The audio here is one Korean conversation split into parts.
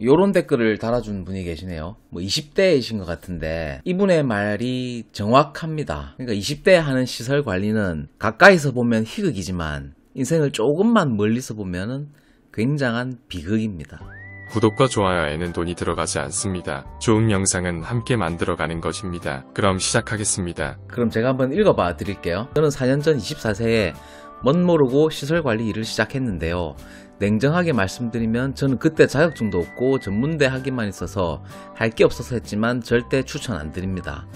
요런 댓글을 달아준 분이 계시네요. 뭐 20대이신 것 같은데 이분의 말이 정확합니다. 그러니까 20대에 하는 시설 관리는 가까이서 보면 희극이지만 인생을 조금만 멀리서 보면은 굉장한 비극입니다. 구독과 좋아요에는 돈이 들어가지 않습니다. 좋은 영상은 함께 만들어가는 것입니다. 그럼 시작하겠습니다. 그럼 제가 한번 읽어봐 드릴게요. 저는 4년 전 24세에 멋모르고 시설관리 일을 시작했는데요. 냉정하게 말씀드리면 저는 그때 자격증도 없고 전문대 학위만 있어서 할 게 없어서 했지만 절대 추천 안 드립니다.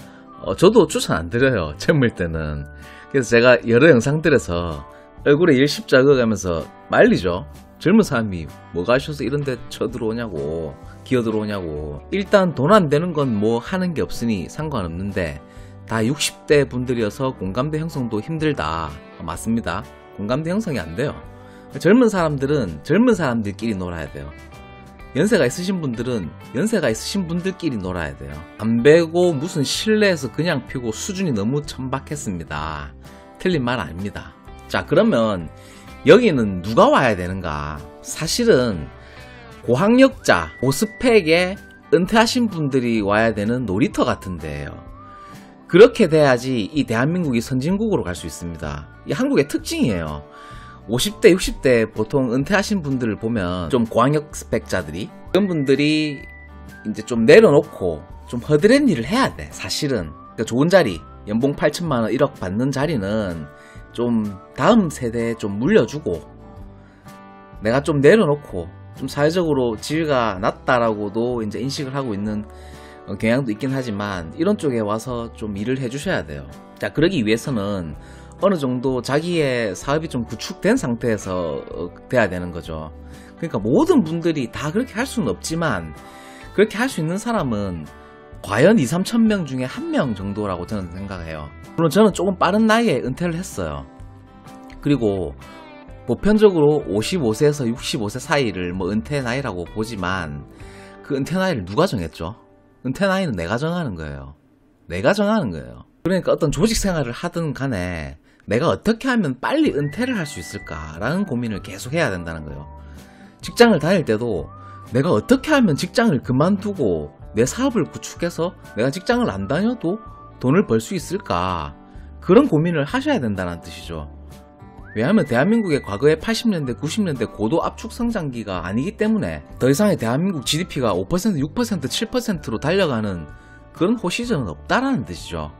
저도 추천 안 드려요. 젊을 때는. 그래서 제가 여러 영상들에서 얼굴에 일 십자가 가면서 말리죠. 젊은 사람이 뭐가 하셔서 이런데 쳐들어오냐고, 기어들어오냐고. 일단 돈 안 되는 건 뭐 하는 게 없으니 상관없는데 다 60대 분들이어서 공감대 형성도 힘들다. 맞습니다. 공감대 형성이 안 돼요. 젊은 사람들은 젊은 사람들끼리 놀아야 돼요. 연세가 있으신 분들은 연세가 있으신 분들끼리 놀아야 돼요. 담배고 무슨 실내에서 그냥 피고 수준이 너무 천박했습니다. 틀린 말 아닙니다. 자, 그러면 여기는 누가 와야 되는가? 사실은 고학력자, 고스펙에 은퇴하신 분들이 와야 되는 놀이터 같은 데예요. 그렇게 돼야지 이 대한민국이 선진국으로 갈 수 있습니다. 이 한국의 특징이에요. 50대, 60대 보통 은퇴하신 분들을 보면 좀 고학력 스펙자들이 그런 분들이 이제 좀 내려놓고 좀 허드렛 일을 해야 돼. 사실은 그러니까 좋은 자리, 연봉 8천만 원, 1억 받는 자리는 좀 다음 세대에 좀 물려주고 내가 좀 내려놓고 좀 사회적으로 지위가 낮다라고도 이제 인식을 하고 있는 경향도 있긴 하지만 이런 쪽에 와서 좀 일을 해주셔야 돼요. 자, 그러기 위해서는 어느 정도 자기의 사업이 좀 구축된 상태에서 돼야 되는 거죠. 그러니까 모든 분들이 다 그렇게 할 수는 없지만 그렇게 할 수 있는 사람은 과연 2-3천 명 중에 1명 정도라고 저는 생각해요. 물론 저는 조금 빠른 나이에 은퇴를 했어요. 그리고 보편적으로 55세에서 65세 사이를 뭐 은퇴 나이라고 보지만 그 은퇴 나이를 누가 정했죠? 은퇴 나이는 내가 정하는 거예요. 내가 정하는 거예요. 그러니까 어떤 조직 생활을 하든 간에 내가 어떻게 하면 빨리 은퇴를 할 수 있을까라는 고민을 계속 해야 된다는 거예요. 직장을 다닐 때도 내가 어떻게 하면 직장을 그만두고 내 사업을 구축해서 내가 직장을 안 다녀도 돈을 벌 수 있을까? 그런 고민을 하셔야 된다는 뜻이죠. 왜냐하면 대한민국의 과거의 80년대, 90년대 고도 압축 성장기가 아니기 때문에 더 이상의 대한민국 GDP가 5%, 6%, 7%로 달려가는 그런 호시즌은 없다라는 뜻이죠.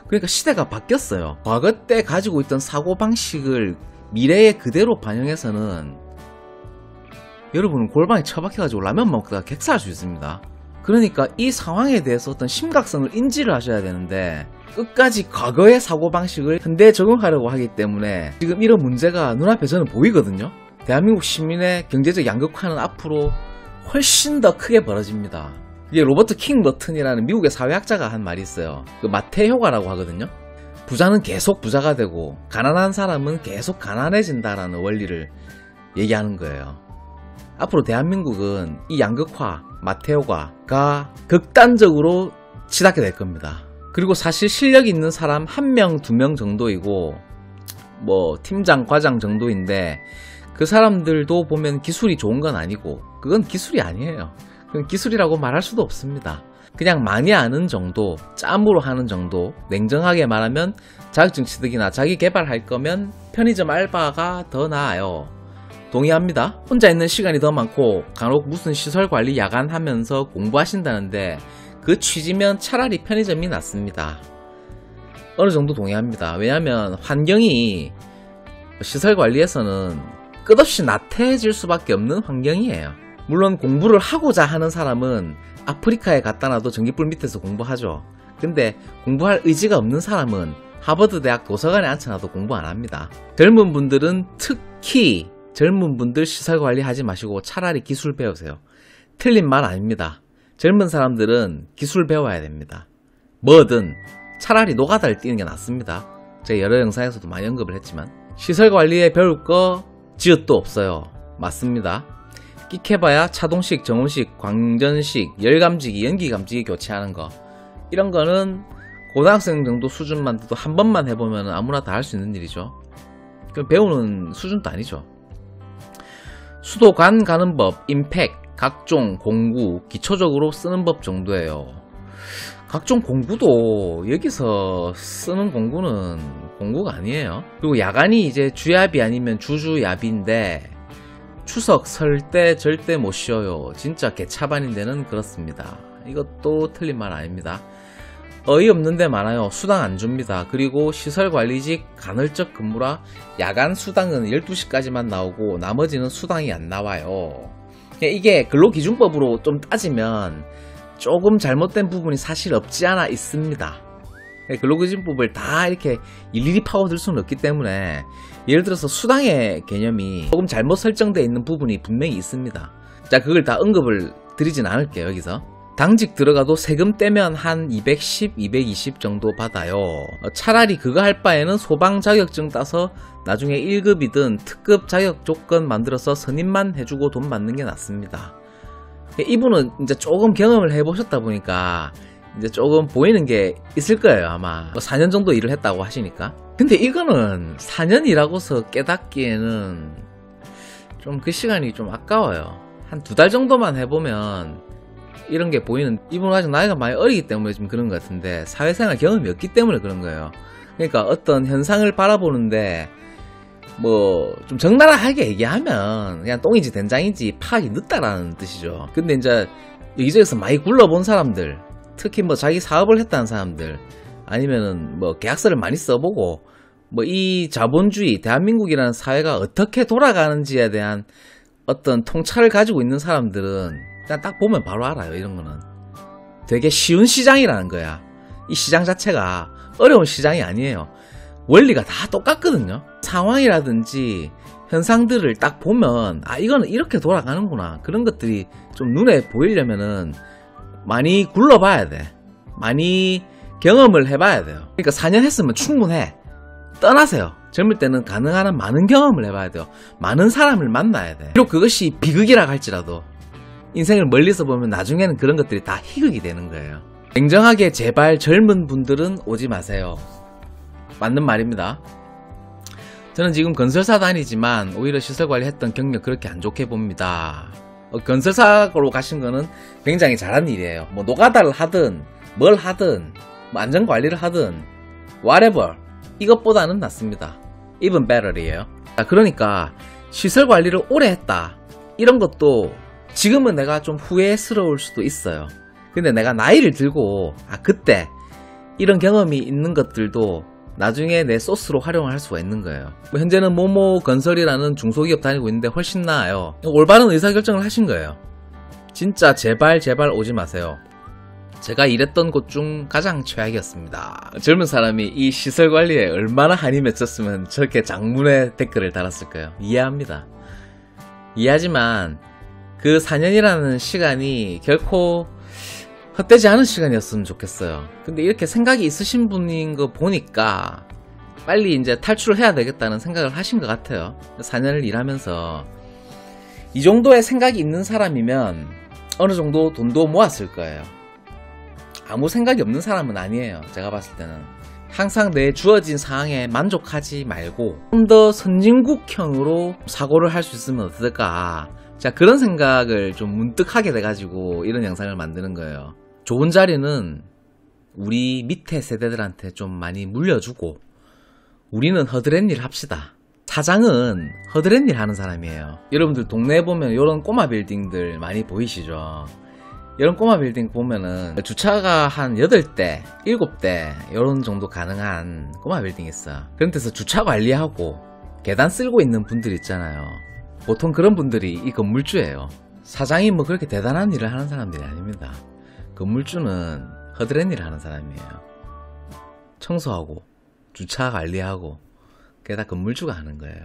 그러니까 시대가 바뀌었어요. 과거 때 가지고 있던 사고방식을 미래에 그대로 반영해서는 여러분은 골방에 처박혀가지고 라면 먹다가 객사할 수 있습니다. 그러니까 이 상황에 대해서 어떤 심각성을 인지를 하셔야 되는데 끝까지 과거의 사고방식을 현대에 적용하려고 하기 때문에 지금 이런 문제가 눈앞에 저는 보이거든요. 대한민국 시민의 경제적 양극화는 앞으로 훨씬 더 크게 벌어집니다. 이게 로버트 킹 너튼이라는 미국의 사회학자가 한 말이 있어요. 그 마태 효과라고 하거든요. 부자는 계속 부자가 되고 가난한 사람은 계속 가난해진다라는 원리를 얘기하는 거예요. 앞으로 대한민국은 이 양극화, 마태 효과가 극단적으로 치닫게 될 겁니다. 그리고 사실 실력 있는 사람 1명, 2명 정도이고 뭐 팀장, 과장 정도인데 그 사람들도 보면 기술이 좋은 건 아니고 그건 기술이 아니에요. 그건 기술이라고 말할 수도 없습니다. 그냥 많이 아는 정도, 짬으로 하는 정도. 냉정하게 말하면 자격증 취득이나 자기 개발할 거면 편의점 알바가 더 나아요. 동의합니다. 혼자 있는 시간이 더 많고 간혹 무슨 시설관리 야간 하면서 공부하신다는데 그 취지면 차라리 편의점이 낫습니다. 어느 정도 동의합니다. 왜냐하면 환경이 시설관리에서는 끝없이 나태해질 수밖에 없는 환경이에요. 물론 공부를 하고자 하는 사람은 아프리카에 갖다 놔도 전기불 밑에서 공부하죠. 근데 공부할 의지가 없는 사람은 하버드 대학 도서관에 앉혀놔도 공부 안 합니다. 젊은 분들은 특히 젊은 분들 시설관리 하지 마시고 차라리 기술 배우세요. 틀린 말 아닙니다. 젊은 사람들은 기술 배워야 됩니다. 뭐든 차라리 노가다를 뛰는 게 낫습니다. 제가 여러 영상에서도 많이 언급을 했지만 시설관리에 배울 거 지읒도 없어요. 맞습니다. 끽해봐야 차동식, 정온식, 광전식, 열감지기, 연기감지기 교체하는 거 이런 거는 고등학생 정도 수준만 돼도 한 번만 해보면 아무나 다 할 수 있는 일이죠. 배우는 수준도 아니죠. 수도 관 가는 법, 임팩, 각종 공구 기초적으로 쓰는 법 정도예요. 각종 공구도 여기서 쓰는 공구는 공구가 아니에요. 그리고 야간이 이제 주야비 아니면 주주야비인데 추석 설 때 절대 못 쉬어요. 진짜 개차반인 데는 그렇습니다. 이것도 틀린 말 아닙니다. 어이없는 데 많아요. 수당 안 줍니다. 그리고 시설관리직 간헐적 근무라 야간 수당은 12시까지만 나오고 나머지는 수당이 안 나와요. 이게 근로기준법으로 좀 따지면 조금 잘못된 부분이 사실 없지 않아 있습니다. 근로기준법을 다 이렇게 일일이 파고들 수는 없기 때문에 예를 들어서 수당의 개념이 조금 잘못 설정되어 있는 부분이 분명히 있습니다. 자, 그걸 다 언급을 드리진 않을게요. 여기서 당직 들어가도 세금 떼면 한 210, 220 정도 받아요. 차라리 그거 할 바에는 소방 자격증 따서 나중에 1급이든 특급 자격 조건 만들어서 선임만 해주고 돈 받는 게 낫습니다. 이분은 이제 조금 경험을 해보셨다 보니까 이제 조금 보이는 게 있을 거예요. 아마 4년 정도 일을 했다고 하시니까. 근데 이거는 4년 일하고서 깨닫기에는 좀 그 시간이 좀 아까워요. 한 2달 정도만 해보면 이런 게 보이는, 이분은 아직 나이가 많이 어리기 때문에 좀 그런 것 같은데 사회생활 경험이 없기 때문에 그런 거예요. 그러니까 어떤 현상을 바라보는데 뭐 좀 적나라하게 얘기하면 그냥 똥인지 된장인지 파악이 늦다라는 뜻이죠. 근데 이제 여기저기서 많이 굴러본 사람들, 특히 뭐 자기 사업을 했다는 사람들, 아니면은 뭐 계약서를 많이 써보고 뭐 이 자본주의 대한민국이라는 사회가 어떻게 돌아가는지에 대한 어떤 통찰을 가지고 있는 사람들은 그냥 딱 보면 바로 알아요. 이런 거는 되게 쉬운 시장이라는 거야. 이 시장 자체가 어려운 시장이 아니에요. 원리가 다 똑같거든요. 상황이라든지 현상들을 딱 보면 아, 이거는 이렇게 돌아가는구나. 그런 것들이 좀 눈에 보이려면은 많이 굴러봐야 돼. 많이 경험을 해봐야 돼요. 그러니까 4년 했으면 충분해. 떠나세요. 젊을 때는 가능한 한 많은 경험을 해봐야 돼요. 많은 사람을 만나야 돼. 비록 그것이 비극이라 할지라도 인생을 멀리서 보면 나중에는 그런 것들이 다 희극이 되는 거예요. 냉정하게 제발 젊은 분들은 오지 마세요. 맞는 말입니다. 저는 지금 건설사 다니지만 오히려 시설관리 했던 경력 그렇게 안 좋게 봅니다. 건설사로 가신 거는 굉장히 잘한 일이에요. 뭐 노가다를 하든 뭘 하든 뭐 안전관리를 하든 whatever, 이것보다는 낫습니다. even better이에요. 그러니까 시설관리를 오래 했다 이런 것도 지금은 내가 좀 후회스러울 수도 있어요. 근데 내가 나이를 들고 그때 이런 경험이 있는 것들도 나중에 내 소스로 활용을 할 수가 있는 거예요. 현재는 모모 건설이라는 중소기업 다니고 있는데 훨씬 나아요. 올바른 의사결정을 하신 거예요. 진짜 제발 오지 마세요. 제가 일했던 곳 중 가장 최악이었습니다. 젊은 사람이 이 시설관리에 얼마나 한이 맺혔으면 저렇게 장문의 댓글을 달았을까요? 이해합니다. 이해하지만 그 4년이라는 시간이 결코 헛되지 않은 시간이었으면 좋겠어요. 근데 이렇게 생각이 있으신 분인 거 보니까 빨리 이제 탈출을 해야 되겠다는 생각을 하신 것 같아요. 4년을 일하면서 이 정도의 생각이 있는 사람이면 어느 정도 돈도 모았을 거예요. 아무 생각이 없는 사람은 아니에요. 제가 봤을 때는 항상 내 주어진 상황에 만족하지 말고 좀 더 선진국형으로 사고를 할 수 있으면 어떨까. 자, 그런 생각을 좀 문득 하게 돼가지고 이런 영상을 만드는 거예요. 좋은 자리는 우리 밑에 세대들한테 좀 많이 물려주고 우리는 허드렛 일 합시다. 사장은 허드렛 일 하는 사람이에요. 여러분들 동네에 보면 이런 꼬마 빌딩들 많이 보이시죠? 이런 꼬마 빌딩 보면은 주차가 한 8대, 7대 이런 정도 가능한 꼬마 빌딩 있어. 그런 데서 주차 관리하고 계단 쓸고 있는 분들 있잖아요. 보통 그런 분들이 이 건물주예요. 사장이 뭐 그렇게 대단한 일을 하는 사람들이 아닙니다. 건물주는 허드렛 일을 하는 사람이에요. 청소하고 주차 관리하고 그게 다 건물주가 하는 거예요.